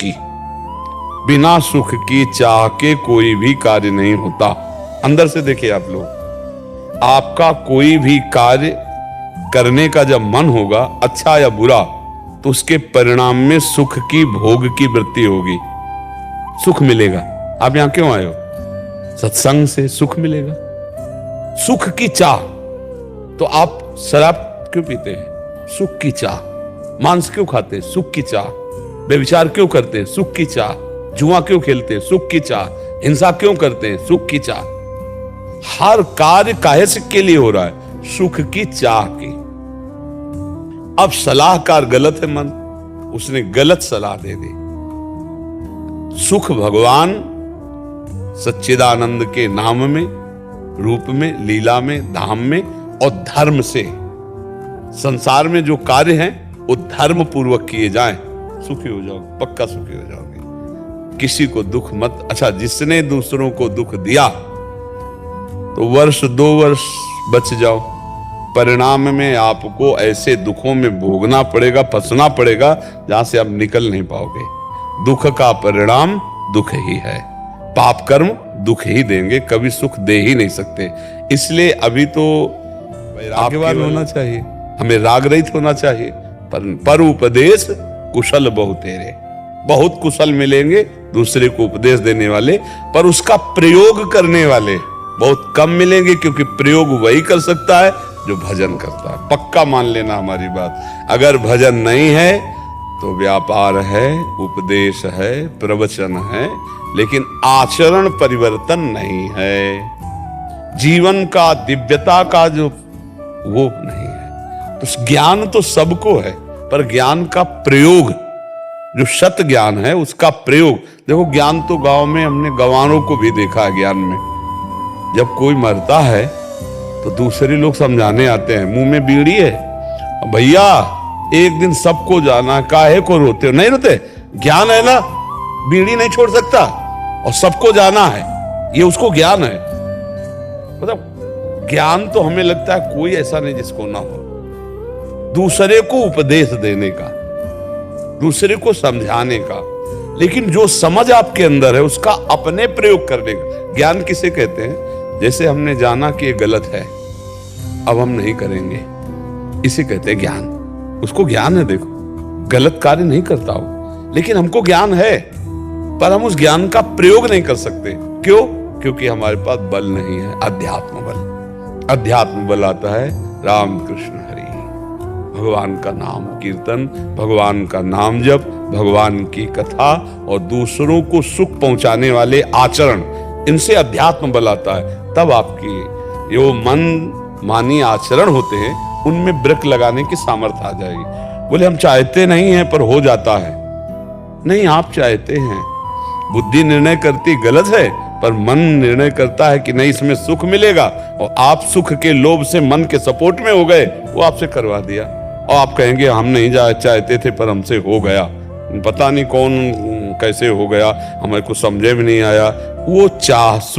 की। बिना सुख की चाह के कोई भी कार्य नहीं होता। अंदर से देखिए आप लोग, आपका कोई भी कार्य करने का जब मन होगा, अच्छा या बुरा, तो उसके परिणाम में सुख की, भोग की वृत्ति होगी, सुख मिलेगा। आप यहां क्यों आए हो? सत्संग से सुख मिलेगा। सुख की चाह, तो आप शराब क्यों पीते हैं? सुख की चाह। मांस क्यों खाते हैं? सुख की चाह। व्यभिचार क्यों करते हैं? सुख की चाह। जुआ क्यों खेलते हैं? सुख की चाह। हिंसा क्यों करते हैं? सुख की चाह। हर कार्य काहे से के लिए हो रहा है? सुख की चाह की। अब सलाहकार गलत है मन, उसने गलत सलाह दे दी। सुख भगवान सच्चिदानंद के नाम में, रूप में, लीला में, धाम में और धर्म से। संसार में जो कार्य हैं वो धर्म पूर्वक किए जाएं, सुखी हो जाओगे, पक्का सुखी हो जाओगे। किसी को दुख मत। अच्छा, जिसने दूसरों को दुख दिया तो वर्ष 2 वर्ष बच जाओ, परिणाम में आपको ऐसे दुखों में भोगना पड़ेगा, फंसना पड़ेगा जहां से आप निकल नहीं पाओगे। दुख का परिणाम दुख ही है। पाप कर्म दुख ही देंगे, कभी सुख दे ही नहीं सकते। इसलिए अभी तो रागवान होना चाहिए, हमें राग रहित होना चाहिए। पर उपदेश कुशल बहु तेरे, बहुत कुशल मिलेंगे दूसरे को उपदेश देने वाले, पर उसका प्रयोग करने वाले बहुत कम मिलेंगे, क्योंकि प्रयोग वही कर सकता है जो भजन करता है। पक्का मान लेना हमारी बात। अगर भजन नहीं है तो व्यापार है, उपदेश है, प्रवचन है, लेकिन आचरण परिवर्तन नहीं है। जीवन का दिव्यता का जो वो नहीं है। तो ज्ञान तो सबको है, पर ज्ञान का प्रयोग, जो सत ज्ञान है उसका प्रयोग। देखो, ज्ञान तो गांव में हमने गंवारों को भी देखा है। ज्ञान में जब कोई मरता है तो दूसरे लोग समझाने आते हैं, मुंह में बीड़ी है, भैया एक दिन सबको जाना, काहे को रोते हो? नहीं रोते, ज्ञान है ना, बीड़ी नहीं छोड़ सकता और सबको जाना है, ये उसको ज्ञान है। मतलब ज्ञान तो हमें लगता है कोई ऐसा नहीं जिसको ना हो। दूसरे को उपदेश देने का, दूसरे को समझाने का, लेकिन जो समझ आपके अंदर है उसका अपने प्रयोग करने का। ज्ञान किसे कहते हैं? जैसे हमने जाना कि ये गलत है, अब हम नहीं करेंगे, इसे कहते हैं ज्ञान। उसको ज्ञान है। देखो, गलत कार्य नहीं करता हो, लेकिन हमको ज्ञान है, पर हम उस ज्ञान का प्रयोग नहीं कर सकते। क्यों? क्योंकि हमारे पास बल नहीं है, अध्यात्म बल। अध्यात्म बल आता है राम कृष्ण हरि, भगवान का नाम कीर्तन, भगवान का नाम जप, भगवान की कथा और दूसरों को सुख पहुंचाने वाले आचरण, इनसे अध्यात्म बल आता है। तब आपकी जो मन मानी आचरण होते हैं उनमें ब्रेक लगाने की सामर्थ्य आ जाएगी। बोले हम चाहते नहीं हैं पर हो जाता है। नहीं, आप चाहते हैं, बुद्धि निर्णय करती गलत है, पर मन निर्णय करता है कि नहीं इसमें सुख मिलेगा, और आप सुख के लोभ से मन के सपोर्ट में हो गए, वो आपसे करवा दिया। और आप कहेंगे हम नहीं चाहते थे पर हमसे हो गया, पता नहीं कौन कैसे हो गया, हमें कुछ समझे में नहीं आया। वो चाह सुख